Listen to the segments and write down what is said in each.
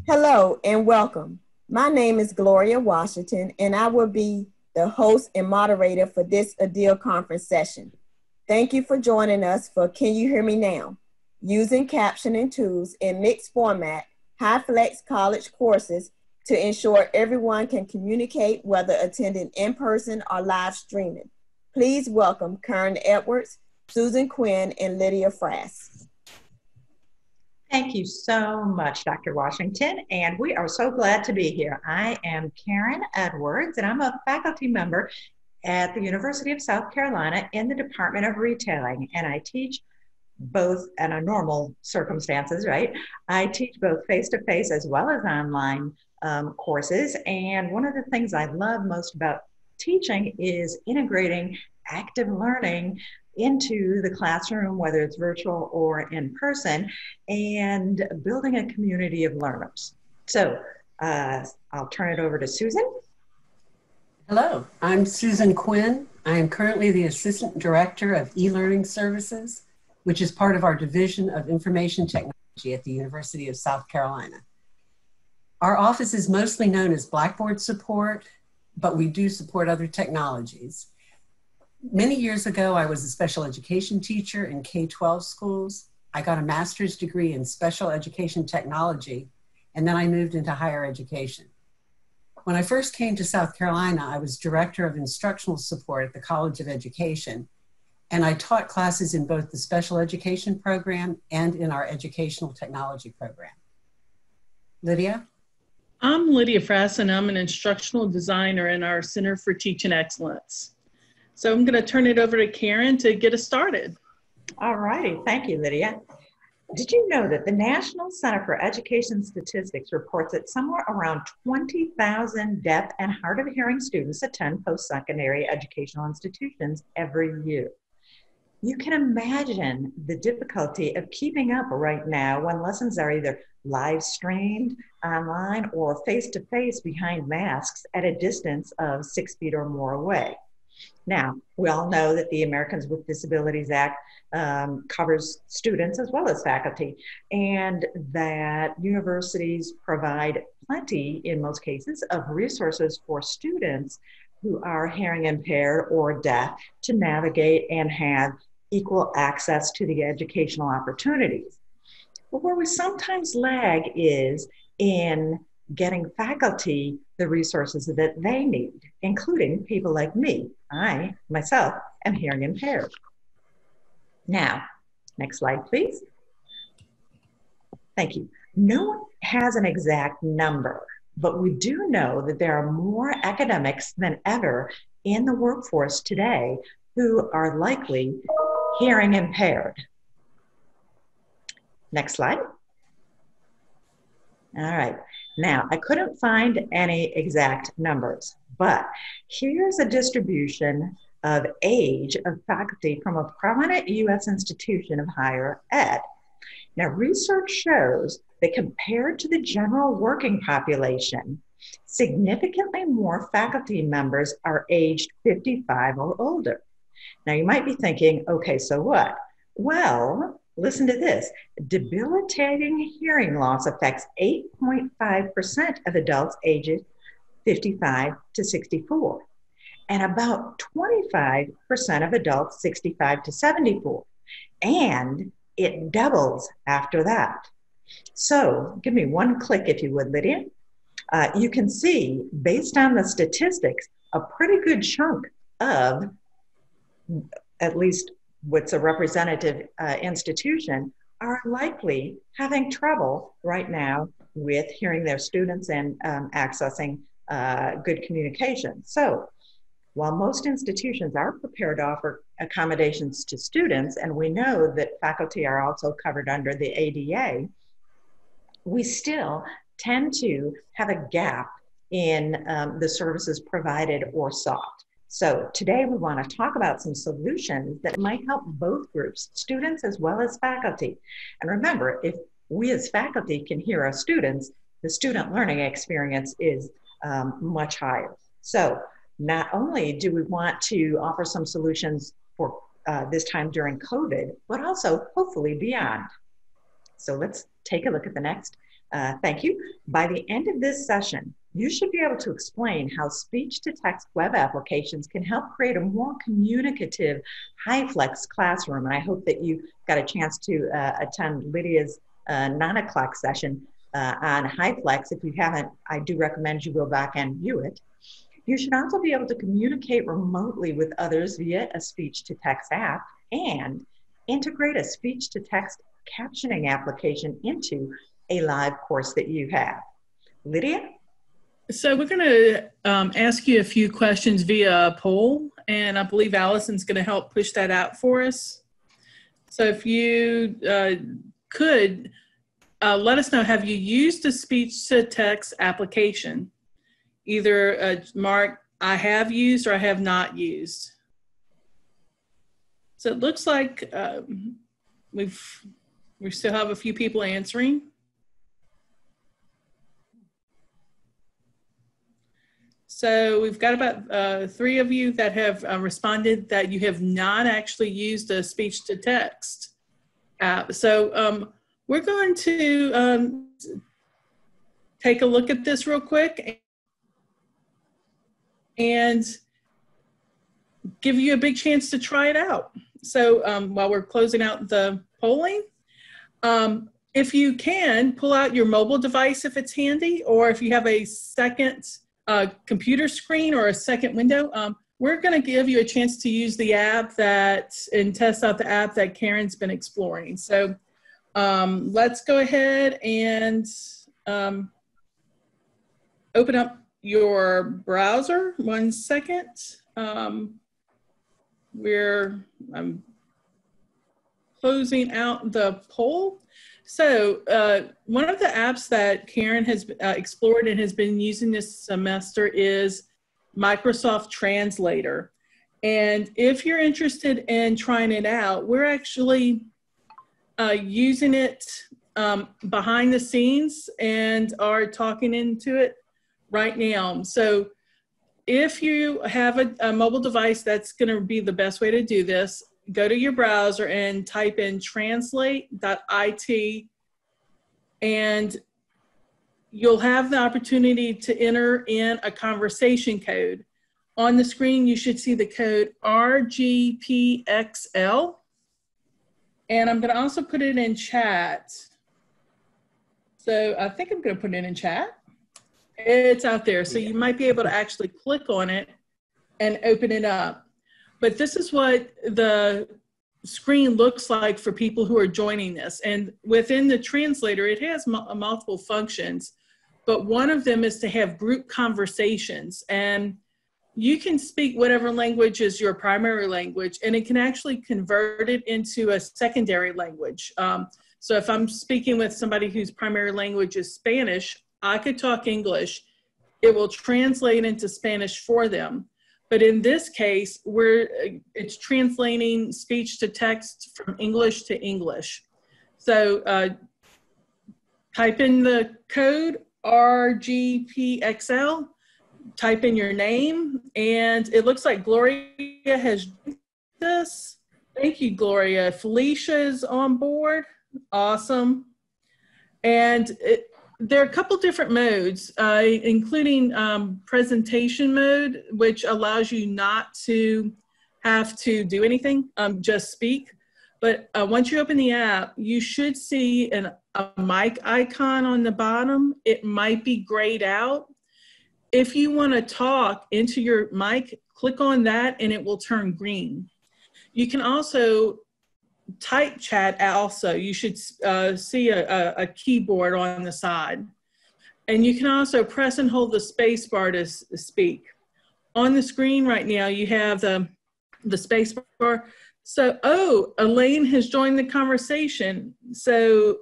Hello and welcome. My name is Gloria Washington, and I will be the host and moderator for this ADEIL conference session. Thank you for joining us for Can You Hear Me Now? Using captioning tools in mixed format, Hyflex college courses to ensure everyone can communicate whether attending in person or live streaming. Please welcome Karen Edwards, Susan Quinn, and Lydia Frass. Thank you so much, Dr. Washington, and we are so glad to be here. I am Karen Edwards, and I'm a faculty member at the University of South Carolina in the Department of Retailing, and I teach both under normal circumstances, right? I teach both face-to-face as well as online courses, and one of the things I love most about teaching is integrating active learning into the classroom, whether it's virtual or in person, and building a community of learners. So I'll turn it over to Susan. Hello, I'm Susan Quinn. I am currently the Assistant Director of E-Learning Services, which is part of our Division of Information Technology at the University of South Carolina. Our office is mostly known as Blackboard support, but we do support other technologies. Many years ago, I was a special education teacher in K-12 schools. I got a master's degree in special education technology, and then I moved into higher education. When I first came to South Carolina, I was director of instructional support at the College of Education, and I taught classes in both the special education program and in our educational technology program. Lydia? I'm Lydia Frass, and I'm an instructional designer in our Center for Teaching Excellence. So I'm going to turn it over to Karen to get us started. All righty, thank you, Lydia. Did you know that the National Center for Education Statistics reports that somewhere around 20,000 deaf and hard of hearing students attend post-secondary educational institutions every year? You can imagine the difficulty of keeping up right now when lessons are either live streamed online or face-to-face behind masks at a distance of 6 feet or more away. Now, we all know that the Americans with Disabilities Act covers students as well as faculty, and that universities provide plenty, in most cases, of resources for students who are hearing impaired or deaf to navigate and have equal access to the educational opportunities. But where we sometimes lag is in getting faculty the resources that they need, including people like me. I, myself, am hearing impaired. Now, next slide, please. Thank you. No one has an exact number, but we do know that there are more academics than ever in the workforce today who are likely hearing impaired. Next slide. All right. Now, I couldn't find any exact numbers, but here's a distribution of age of faculty from a prominent U.S. institution of higher ed. Now, research shows that compared to the general working population, significantly more faculty members are aged 55 or older. Now, you might be thinking, okay, so what? Well, listen to this. Debilitating hearing loss affects 8.5% of adults ages 55 to 64, and about 25% of adults 65 to 74, and it doubles after that. So give me one click if you would, Lydia. You can see, based on the statistics, a pretty good chunk of at least what's a representative institution are likely having trouble right now with hearing their students and accessing good communication. So while most institutions are prepared to offer accommodations to students, and we know that faculty are also covered under the ADA, we still tend to have a gap in the services provided or sought. So today we want to talk about some solutions that might help both groups, students as well as faculty. And remember, if we as faculty can hear our students, the student learning experience is much higher. So not only do we want to offer some solutions for this time during COVID, but also hopefully beyond. So let's take a look at the next Thank you. By the end of this session, you should be able to explain how speech-to-text web applications can help create a more communicative Hyflex classroom. And I hope that you got a chance to attend Lydia's 9 o'clock session on Hyflex. If you haven't, I do recommend you go back and view it. You should also be able to communicate remotely with others via a speech-to-text app and integrate a speech-to-text captioning application into a live course that you have. Lydia? So we're going to ask you a few questions via a poll, and I believe Allison's going to help push that out for us. So if you could let us know, have you used a speech-to-text application? Either mark I have used or I have not used. So it looks like we still have a few people answering. So we've got about 3 of you that have responded that you have not actually used a speech-to-text app. So we're going to take a look at this real quick and give you a big chance to try it out. So while we're closing out the polling, if you can, pull out your mobile device if it's handy, or if you have a second computer screen or a second window, we're going to give you a chance to use the app and test out the app that Karen's been exploring. So let's go ahead and open up your browser. 1 second. I'm closing out the poll. So one of the apps that Karen has explored and has been using this semester is Microsoft Translator. And if you're interested in trying it out, we're actually using it behind the scenes and are talking into it right now. So if you have a mobile device, that's going to be the best way to do this. Go to your browser and type in translate.it, and you'll have the opportunity to enter in a conversation code. On the screen, you should see the code RGPXL, and I'm going to also put it in chat. So I think I'm going to put it in chat. It's out there, so you might be able to actually click on it and open it up. But this is what the screen looks like for people who are joining this. And within the translator, it has multiple functions, but one of them is to have group conversations. And you can speak whatever language is your primary language, and it can actually convert it into a secondary language. So if I'm speaking with somebody whose primary language is Spanish, I could talk English. It will translate into Spanish for them. But in this case, it's translating speech to text from English to English. So type in the code RGPXL, type in your name, and it looks like Gloria has joined us. Thank you, Gloria. Felicia is on board. Awesome. And there are a couple different modes, including presentation mode, which allows you not to have to do anything, just speak. But once you open the app, you should see a mic icon on the bottom. It might be grayed out. If you want to talk into your mic, click on that and it will turn green. You can also type chat also. You should see a keyboard on the side. And you can also press and hold the space bar to speak. On the screen right now, you have the space bar. So, Elaine has joined the conversation. So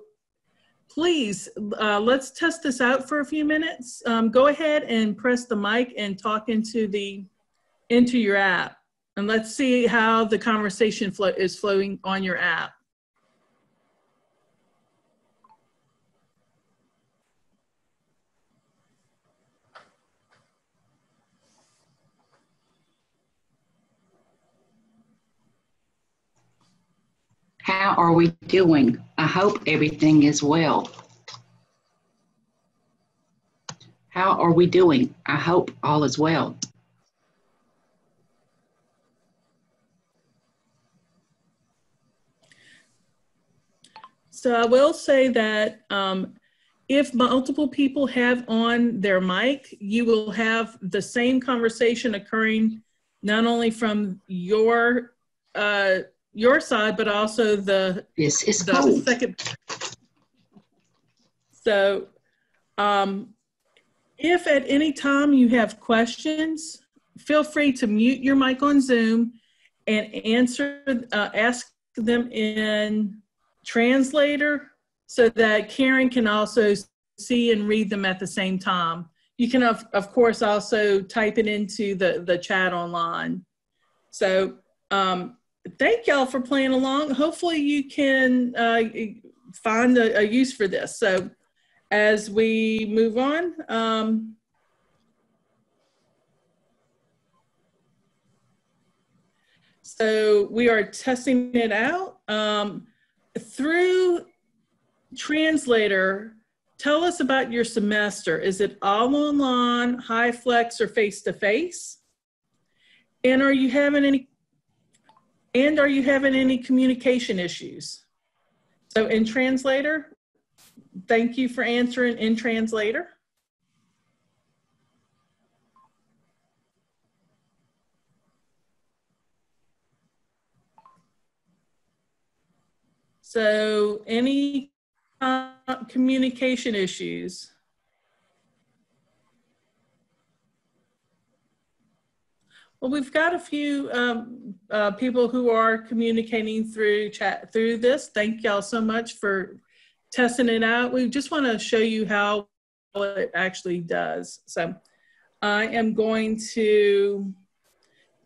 please, let's test this out for a few minutes. Go ahead and press the mic and talk into your app. And let's see how the conversation is flowing on your app. How are we doing? I hope everything is well. How are we doing? I hope all is well. So I will say that if multiple people have on their mic, you will have the same conversation occurring not only from your side, but also the cold. second. So if at any time you have questions, feel free to mute your mic on Zoom and ask them in translator so that Karen can also see and read them at the same time. You can, of course, also type it into the chat online. So thank y'all for playing along. Hopefully you can find a use for this. So as we move on, so we are testing it out through Translator. Tell us about your semester. Is it all online, Hyflex, or face-to-face? And are you having any communication issues? So in Translator, thank you for answering in Translator. So any communication issues? Well, we've got a few people who are communicating through chat through this. Thank y'all so much for testing it out. We just want to show you how it actually does. So I am going to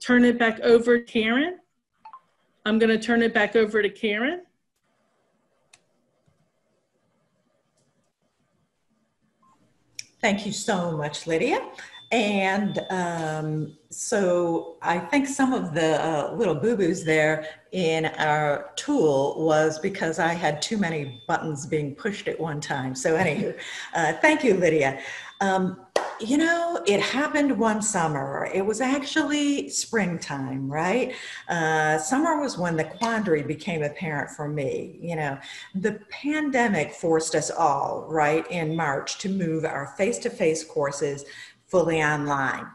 turn it back over to Karen. I'm going to turn it back over to Karen. Thank you so much, Lydia. And so I think some of the little boo-boos there in our tool was because I had too many buttons being pushed at one time. So anywho, thank you, Lydia. You know, it happened one summer. It was actually springtime, right? Summer was when the quandary became apparent for me. You know, the pandemic forced us all, right, in March to move our face-to-face courses fully online,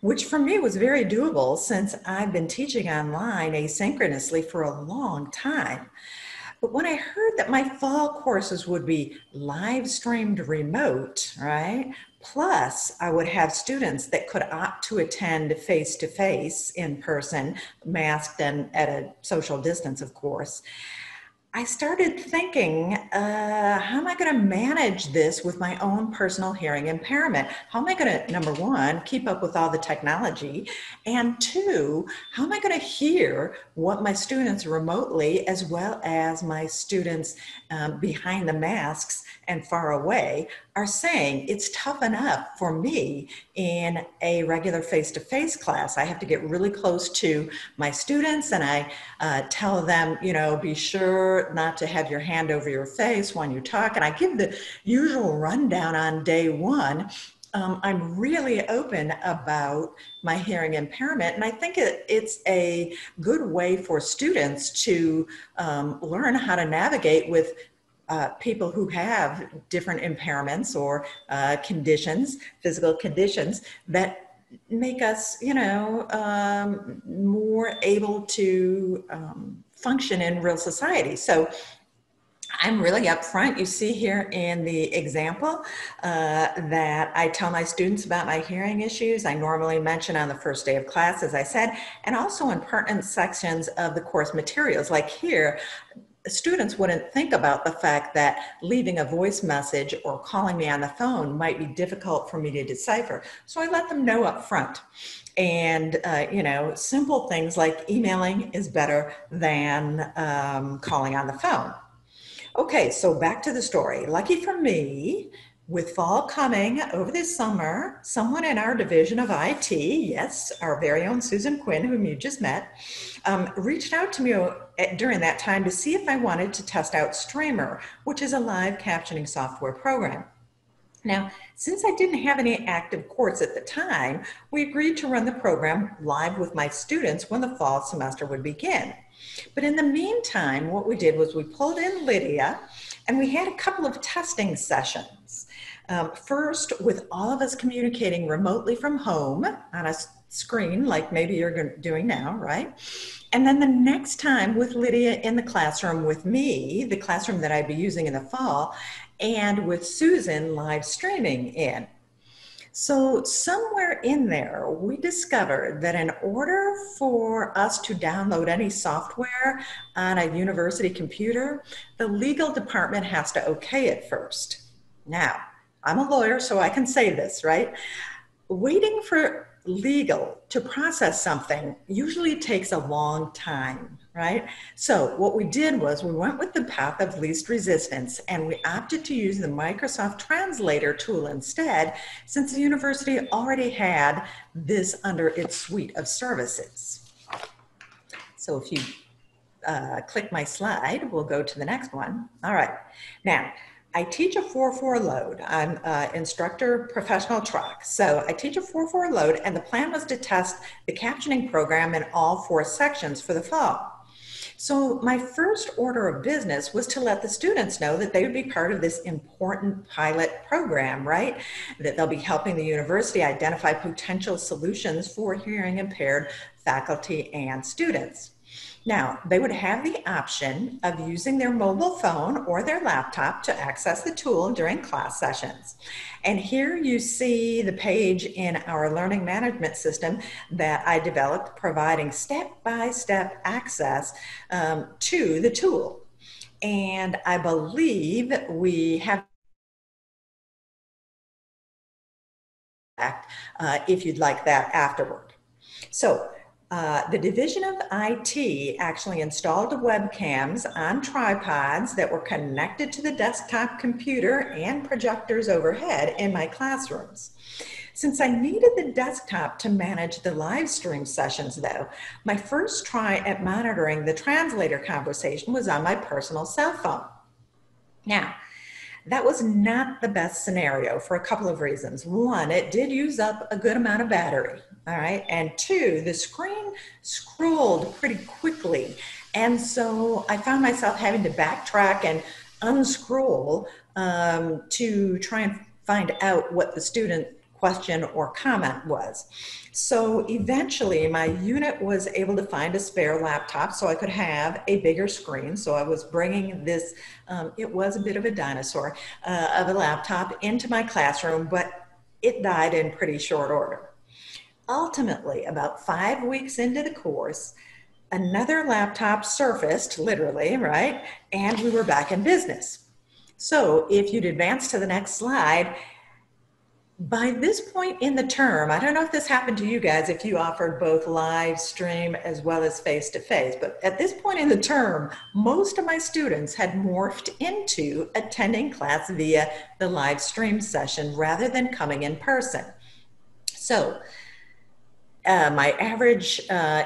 which for me was very doable since I've been teaching online asynchronously for a long time. But when I heard that my fall courses would be live streamed remote, right? Plus, I would have students that could opt to attend face-to-face in person, masked and at a social distance, of course. I started thinking, how am I going to manage this with my own personal hearing impairment? How am I going to, number one, keep up with all the technology? And two, how am I going to hear what my students remotely, as well as my students behind the masks and far away, are saying? It's tough enough for me in a regular face-to-face class. I have to get really close to my students, and I tell them, you know, be sure not to have your hand over your face when you talk. And I give the usual rundown on day one. I'm really open about my hearing impairment, and I think it's a good way for students to learn how to navigate with people who have different impairments or conditions, physical conditions that make us, you know, more able to function in real society. So I'm really upfront. You see here in the example that I tell my students about my hearing issues. I normally mention on the first day of class, as I said, and also in pertinent sections of the course materials. Like here, students wouldn't think about the fact that leaving a voice message or calling me on the phone might be difficult for me to decipher. So I let them know up front. And, you know, simple things like emailing is better than calling on the phone. Okay, so back to the story. Lucky for me, with fall coming over this summer, someone in our division of IT, yes, our very own Susan Quinn, whom you just met, reached out to me during that time to see if I wanted to test out Streamer, which is a live captioning software program. Now, since I didn't have any active courts at the time, we agreed to run the program live with my students when the fall semester would begin. But in the meantime, what we did was we pulled in Lydia and we had a couple of testing sessions. First, with all of us communicating remotely from home on a screen like maybe you're doing now, right? And then the next time with Lydia in the classroom with me, the classroom that I'd be using in the fall, and with Susan live streaming in. So somewhere in there, we discovered that in order for us to download any software on a university computer, the legal department has to okay it first. Now, I'm a lawyer, so I can say this, right? Waiting for legal to process something usually takes a long time, right? So what we did was we went with the path of least resistance and we opted to use the Microsoft Translator tool instead, since the university already had this under its suite of services. So if you click my slide, we'll go to the next one. All right, now, I teach a 4-4 load. I'm instructor professional track. So I teach a 4-4 load and the plan was to test the captioning program in all 4 sections for the fall. So my first order of business was to let the students know that they would be part of this important pilot program, right? That they'll be helping the university identify potential solutions for hearing impaired faculty and students. Now, they would have the option of using their mobile phone or their laptop to access the tool during class sessions. And here you see the page in our learning management system that I developed, providing step-by-step access to the tool. And I believe we have if you'd like that afterward. So, the Division of IT actually installed the webcams on tripods that were connected to the desktop computer and projectors overhead in my classrooms. Since I needed the desktop to manage the live stream sessions though, my first try at monitoring the translator conversation was on my personal cell phone. Now, that was not the best scenario for a couple of reasons. One, it did use up a good amount of battery, all right? And two, the screen scrolled pretty quickly. And so I found myself having to backtrack and unscroll to try and find out what the student question or comment was. So eventually my unit was able to find a spare laptop so I could have a bigger screen. So I was bringing this, it was a bit of a dinosaur of a laptop into my classroom, but it died in pretty short order. Ultimately, about 5 weeks into the course, another laptop surfaced, literally, right? And we were back in business. So if you'd advance to the next slide, by this point in the term, I don't know if this happened to you guys, if you offered both live stream as well as face-to-face, but at this point in the term, most of my students had morphed into attending class via the live stream session rather than coming in person. So my average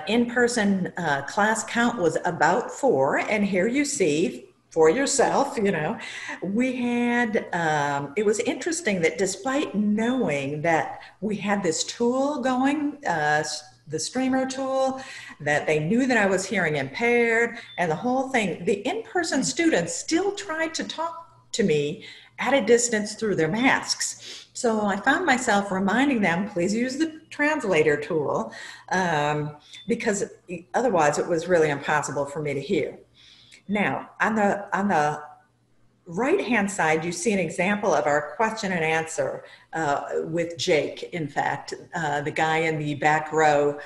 in-person class count was about 4, and here you see for yourself, you know, we had, it was interesting that despite knowing that we had this tool going, the streamer tool, that they knew that I was hearing impaired and the whole thing, the in-person students still tried to talk to me at a distance through their masks. So I found myself reminding them, please use the translator tool, because otherwise it was really impossible for me to hear. Now, on the right-hand side, you see an example of our question and answer with Jake, in fact, the guy in the back row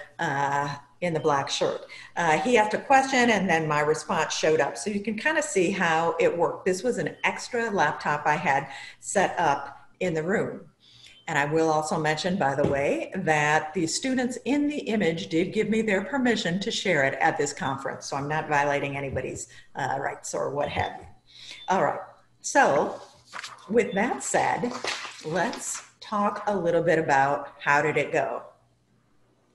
in the black shirt. He asked a question and then my response showed up. So you can kind of see how it worked. This was an extra laptop I had set up in the room. And I will also mention, by the way, that the students in the image did give me their permission to share it at this conference. So I'm not violating anybody's rights or what have you. All right, so with that said, let's talk a little bit about how did it go.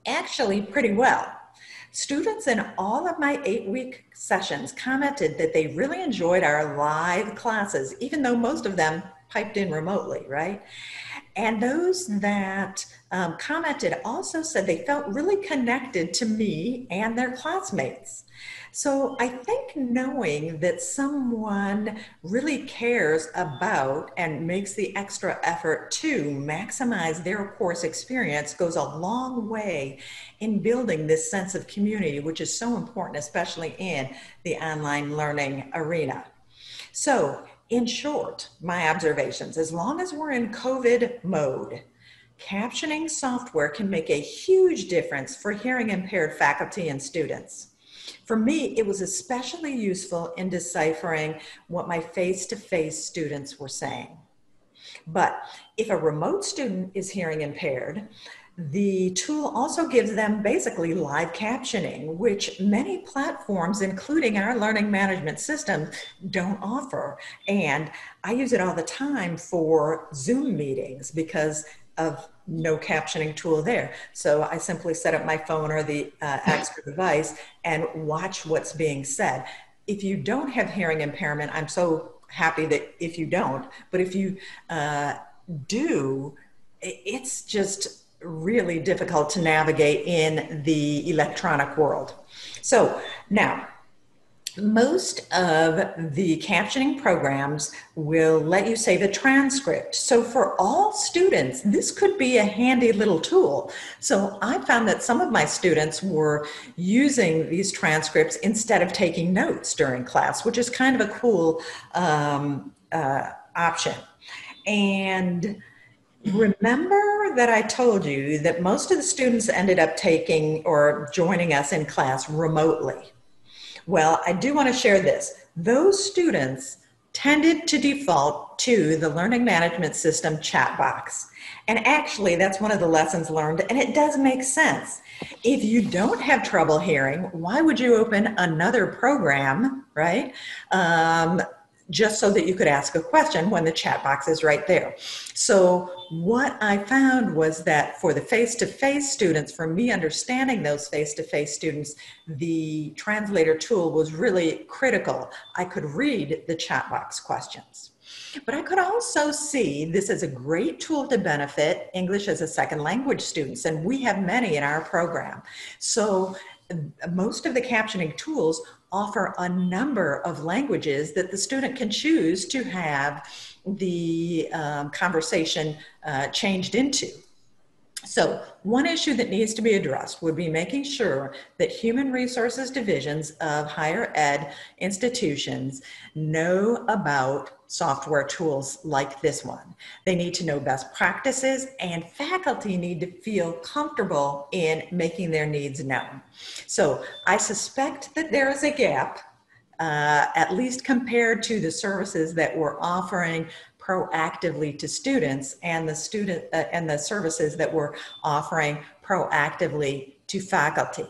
Actually, pretty well. Students in all of my 8-week sessions commented that they really enjoyed our live classes, even though most of them piped in remotely, right? And those that commented also said they felt really connected to me and their classmates. So I think knowing that someone really cares about and makes the extra effort to maximize their course experience goes a long way in building this sense of community, which is so important, especially in the online learning arena. So, in short, my observations, as long as we're in COVID mode, captioning software can make a huge difference for hearing impaired faculty and students. For me, it was especially useful in deciphering what my face-to-face students were saying. But if a remote student is hearing impaired, the tool also gives them basically live captioning, which many platforms, including our learning management system, don't offer. And I use it all the time for Zoom meetings because of no captioning tool there. So I simply set up my phone or the extra device and watch what's being said. If you don't have hearing impairment, I'm so happy that if you don't, but if you do, it's just really difficult to navigate in the electronic world. So now, most of the captioning programs will let you save a transcript. So for all students, this could be a handy little tool. So I found that some of my students were using these transcripts instead of taking notes during class, which is kind of a cool option. And remember that I told you that most of the students ended up taking or joining us in class remotely. Well, I do want to share this. Those students tended to default to the learning management system chat box. And actually, that's one of the lessons learned, and it does make sense. If you don't have trouble hearing, why would you open another program, right? Just so that you could ask a question when the chat box is right there. So what I found was that for the face-to-face students, for me understanding those face-to-face students, the translator tool was really critical. I could read the chat box questions. But I could also see this as a great tool to benefit English as a second language students, and we have many in our program. So most of the captioning tools offer a number of languages that the student can choose to have the conversation changed into. So one issue that needs to be addressed would be making sure that human resources divisions of higher ed institutions know about software tools like this one. They need to know best practices, and faculty need to feel comfortable in making their needs known. So I suspect that there is a gap, at least compared to the services that we're offering proactively to students and the services that we're offering proactively to faculty.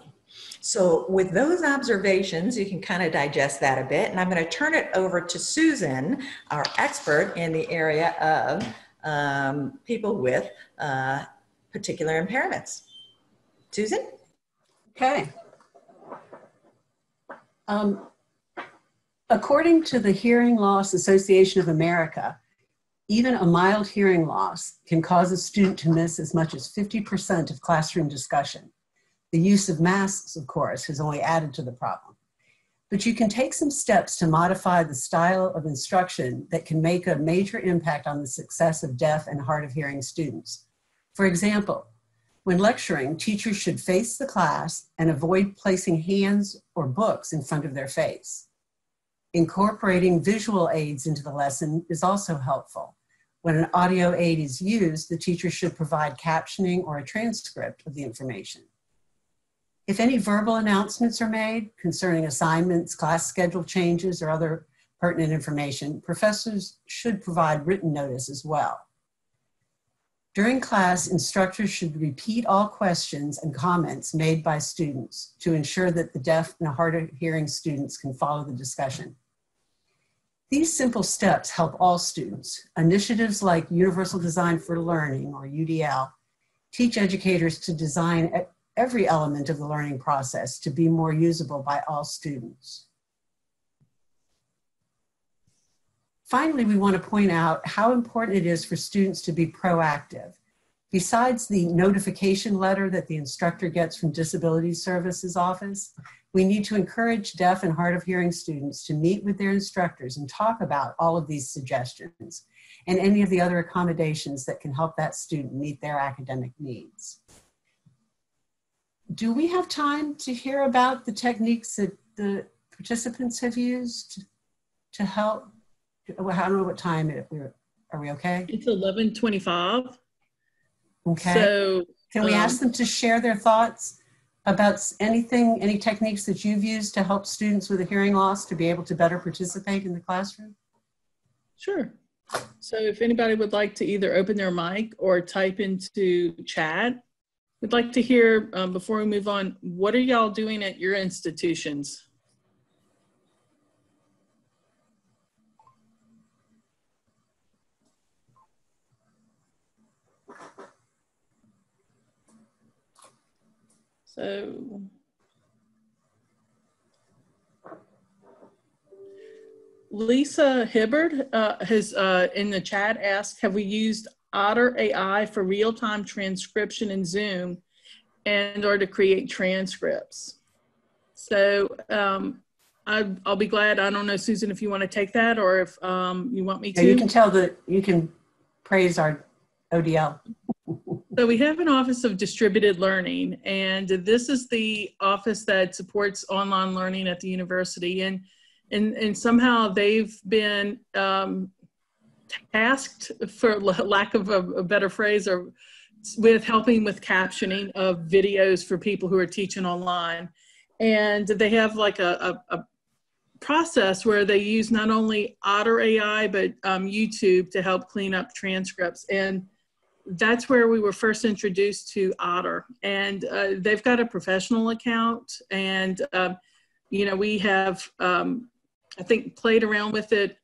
So with those observations, you can kind of digest that a bit, and I'm going to turn it over to Susan, our expert in the area of people with particular impairments. Susan? Okay. According to the Hearing Loss Association of America, even a mild hearing loss can cause a student to miss as much as 50% of classroom discussion. The use of masks, of course, has only added to the problem. But you can take some steps to modify the style of instruction that can make a major impact on the success of deaf and hard of hearing students. For example, when lecturing, teachers should face the class and avoid placing hands or books in front of their face. Incorporating visual aids into the lesson is also helpful. When an audio aid is used, the teacher should provide captioning or a transcript of the information. If any verbal announcements are made concerning assignments, class schedule changes, or other pertinent information, professors should provide written notice as well. During class, instructors should repeat all questions and comments made by students to ensure that the deaf and hard of hearing students can follow the discussion. These simple steps help all students. Initiatives like Universal Design for Learning, or UDL, teach educators to design every element of the learning process to be more usable by all students. Finally, we want to point out how important it is for students to be proactive. Besides the notification letter that the instructor gets from Disability Services Office, we need to encourage deaf and hard of hearing students to meet with their instructors and talk about all of these suggestions and any of the other accommodations that can help that student meet their academic needs. Do we have time to hear about the techniques that the participants have used to help? Well, I don't know what time are we okay? It's 11:25. Okay. So can we ask them to share their thoughts about anything, any techniques that you've used to help students with a hearing loss to be able to better participate in the classroom? Sure. So if anybody would like to either open their mic or type into chat, we'd like to hear, before we move on, what are y'all doing at your institutions? So, Lisa Hibbard has in the chat asked, have we used Otter AI for real-time transcription in Zoom and or to create transcripts? So I'll be glad. I don't know, Susan, if you want to take that or if you want me to. Yeah, you can tell that you can praise our ODL. So we have an Office of Distributed Learning, and this is the office that supports online learning at the university. And somehow they've been tasked, for lack of a better phrase, or with helping with captioning of videos for people who are teaching online. And they have like a process where they use not only Otter AI, but YouTube to help clean up transcripts. And that's where we were first introduced to Otter. And they've got a professional account. And, you know, we have, I think, played around with it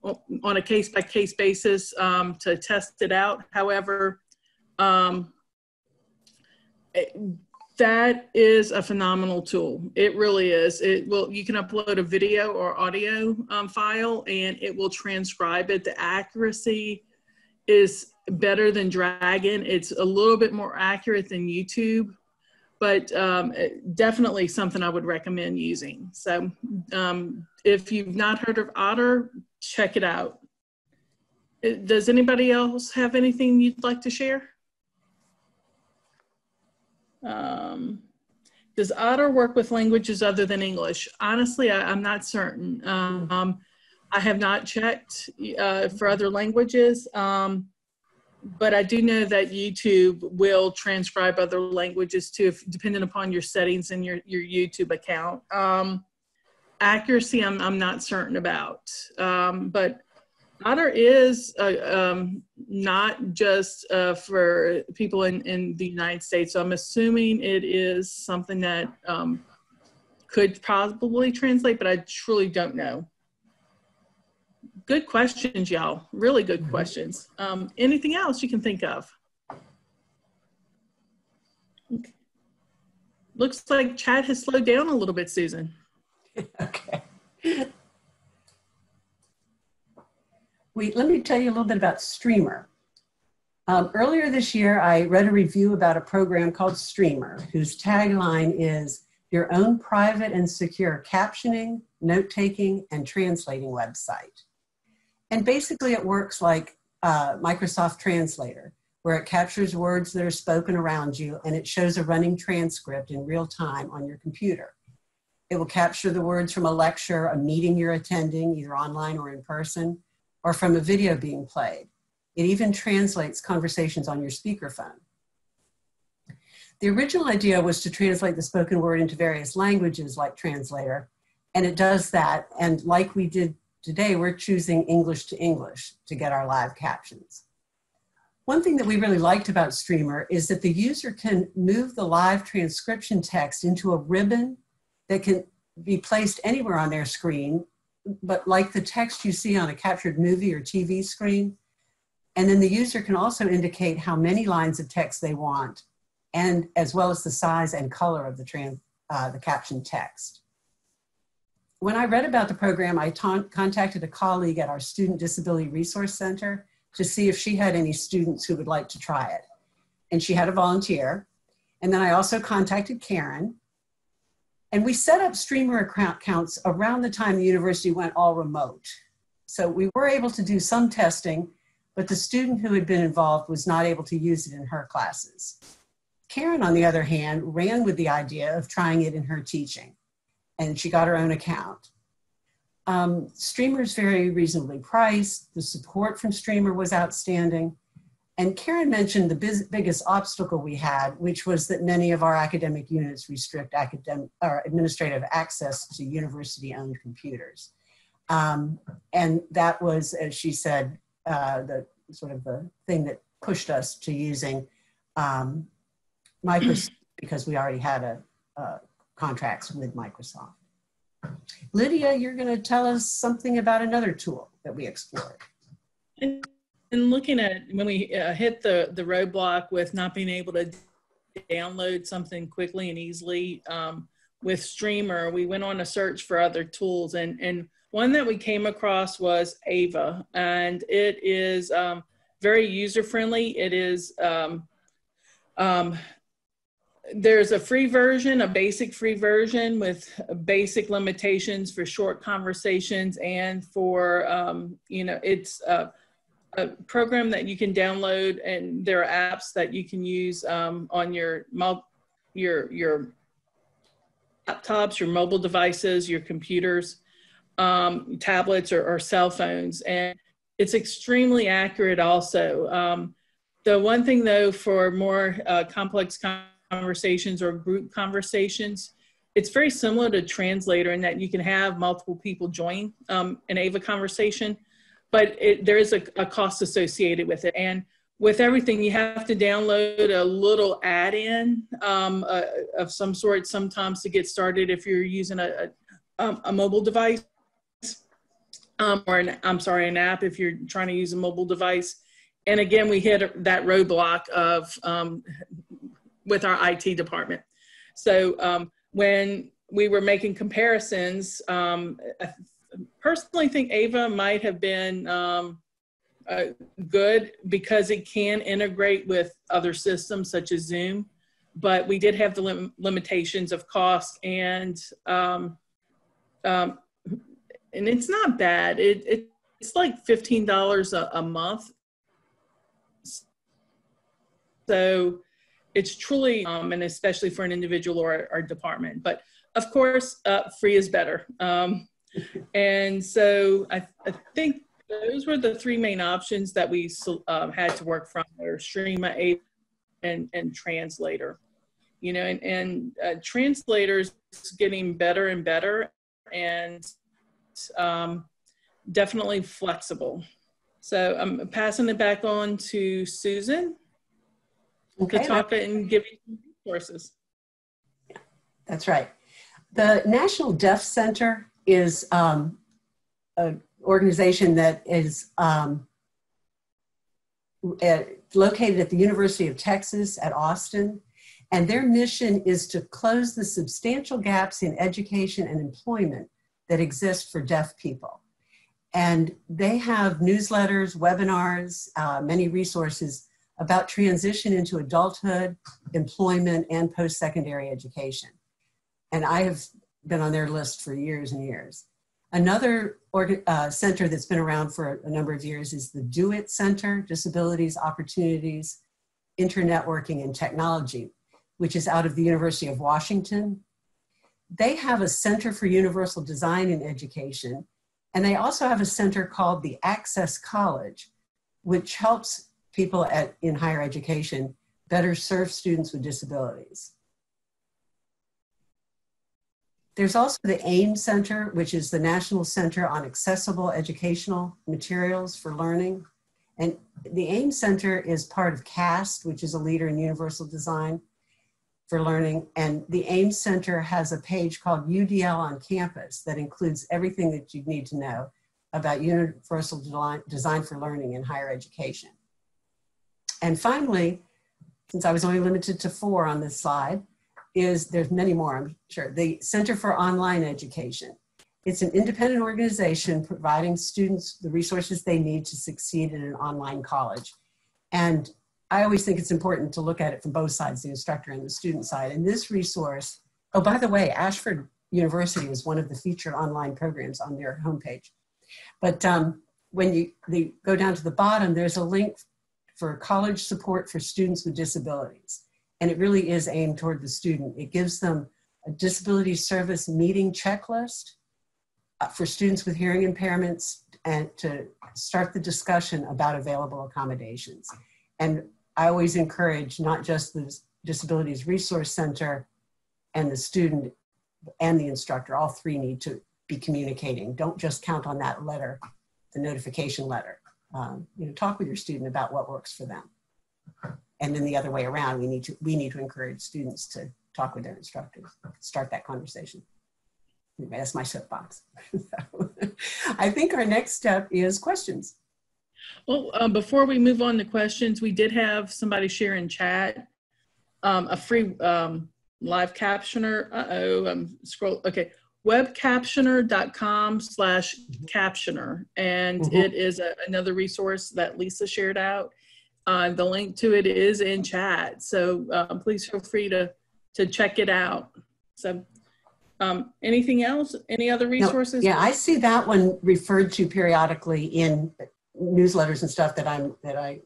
on a case-by-case basis to test it out. However, that is a phenomenal tool. It really is. You can upload a video or audio file and it will transcribe it. The accuracy is better than Dragon. It's a little bit more accurate than YouTube, but definitely something I would recommend using. So if you've not heard of Otter, check it out. Does anybody else have anything you'd like to share? Does Otter work with languages other than English? Honestly, I'm not certain. I have not checked for other languages, but I do know that YouTube will transcribe other languages too, depending upon your settings and your YouTube account. Accuracy, I'm not certain about, but Otter is not just for people in the United States. So I'm assuming it is something that could probably translate, but I truly don't know. Good questions, y'all. Really good questions. Anything else you can think of? Okay. Looks like chat has slowed down a little bit, Susan. Okay. Let me tell you a little bit about Streamer. Earlier this year, I read a review about a program called Streamer, whose tagline is your own private and secure captioning, note-taking, and translating website. And basically it works like Microsoft Translator, where it captures words that are spoken around you and it shows a running transcript in real time on your computer. It will capture the words from a lecture, a meeting you're attending, either online or in person, or from a video being played. It even translates conversations on your speakerphone. The original idea was to translate the spoken word into various languages like Translator, and it does that. And like we did today, we're choosing English to English to get our live captions. One thing that we really liked about Streamer is that the user can move the live transcription text into a ribbon that can be placed anywhere on their screen, but like the text you see on a captured movie or TV screen. And then the user can also indicate how many lines of text they want, and as well as the size and color of the captioned text. when I read about the program, I contacted a colleague at our Student Disability Resource Center to see if she had any students who would like to try it. And she had a volunteer. And then I also contacted Karen. And we set up streamer accounts around the time the university went all remote. So we were able to do some testing, but the student who had been involved was not able to use it in her classes. Karen, on the other hand, ran with the idea of trying it in her teaching, and she got her own account. Streamer's very reasonably priced. The support from Streamer was outstanding. And Karen mentioned the biggest obstacle we had, which was that many of our academic units restrict administrative access to university-owned computers. And that was, as she said, the sort of the thing that pushed us to using Microsoft, because we already had contracts with Microsoft. Lydia, you're going to tell us something about another tool that we explored. And looking at when we hit the roadblock with not being able to download something quickly and easily with Streamer, we went on a search for other tools, and one that we came across was Ava, and it is very user-friendly. It is there's a free version, a basic free version with basic limitations for short conversations and for, it's a program that you can download, and there are apps that you can use on your laptops, your mobile devices, your computers, tablets or cell phones. And it's extremely accurate also. The one thing though, for more complex conversations or group conversations, it's very similar to Translator in that you can have multiple people join an AVA conversation, but there is a cost associated with it. And with everything, you have to download a little add-in of some sort sometimes to get started if you're using a mobile device, or an app if you're trying to use a mobile device. And again, we hit that roadblock of with our IT department. So when we were making comparisons, I personally think Ava might have been good because it can integrate with other systems such as Zoom, but we did have the limitations of cost, and it's not bad. It's like $15 a month. So it's truly, and especially for an individual or department, but of course, free is better. And so I think those were the three main options that we had to work from: were Streamer, AVA, and Translator. You know, and Translator's getting better and better, and definitely flexible. So I'm passing it back on to Susan to talk and give you some resources. That's right. The National Deaf Center is an organization that is located at the University of Texas at Austin, and their mission is to close the substantial gaps in education and employment that exist for deaf people. And they have newsletters, webinars, many resources about transition into adulthood, employment, and post-secondary education. And I have been on their list for years and years. Another center that's been around for a number of years is the Do It Center, Disabilities, Opportunities, Internetworking, and Technology, which is out of the University of Washington. They have a Center for Universal Design in Education, and they also have a center called the Access College, which helps people in higher education better serve students with disabilities. There's also the AIM Center, which is the National Center on Accessible Educational Materials for Learning. And the AIM Center is part of CAST, which is a leader in universal design for learning. And the AIM Center has a page called UDL on Campus that includes everything that you need to know about universal design for learning in higher education. And finally, since I was only limited to 4 on this slide, there's many more, I'm sure. The Center for Online Education It's an independent organization providing students the resources they need to succeed in an online college. And I always think it's important to look at it from both sides, the instructor and the student side. And this resource, oh, by the way, Ashford University is one of the featured online programs on their homepage. But when they go down to the bottom, there's a link for college support for students with disabilities. And it really is aimed toward the student. It gives them a disability service meeting checklist for students with hearing impairments and to start the discussion about available accommodations. And I always encourage not just the Disabilities Resource Center and the student and the instructor, all three need to be communicating. Don't just count on that letter, the notification letter. Talk with your student about what works for them. And then the other way around, we need to encourage students to talk with their instructors, start that conversation. Anyway, that's my soapbox. So, I think our next step is questions. Well, before we move on to questions, we did have somebody share in chat a free live captioner. Okay. webcaptioner.com/captioner. And it is another resource that Lisa shared out. The link to it is in chat. So please feel free to check it out. So anything else? Any other resources? No, yeah, I see that one referred to periodically in newsletters and stuff that I'm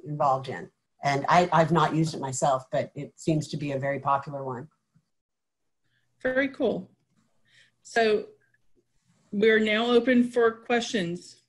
involved in. And I've not used it myself, but it seems to be a very popular one. Very cool. So we're now open for questions.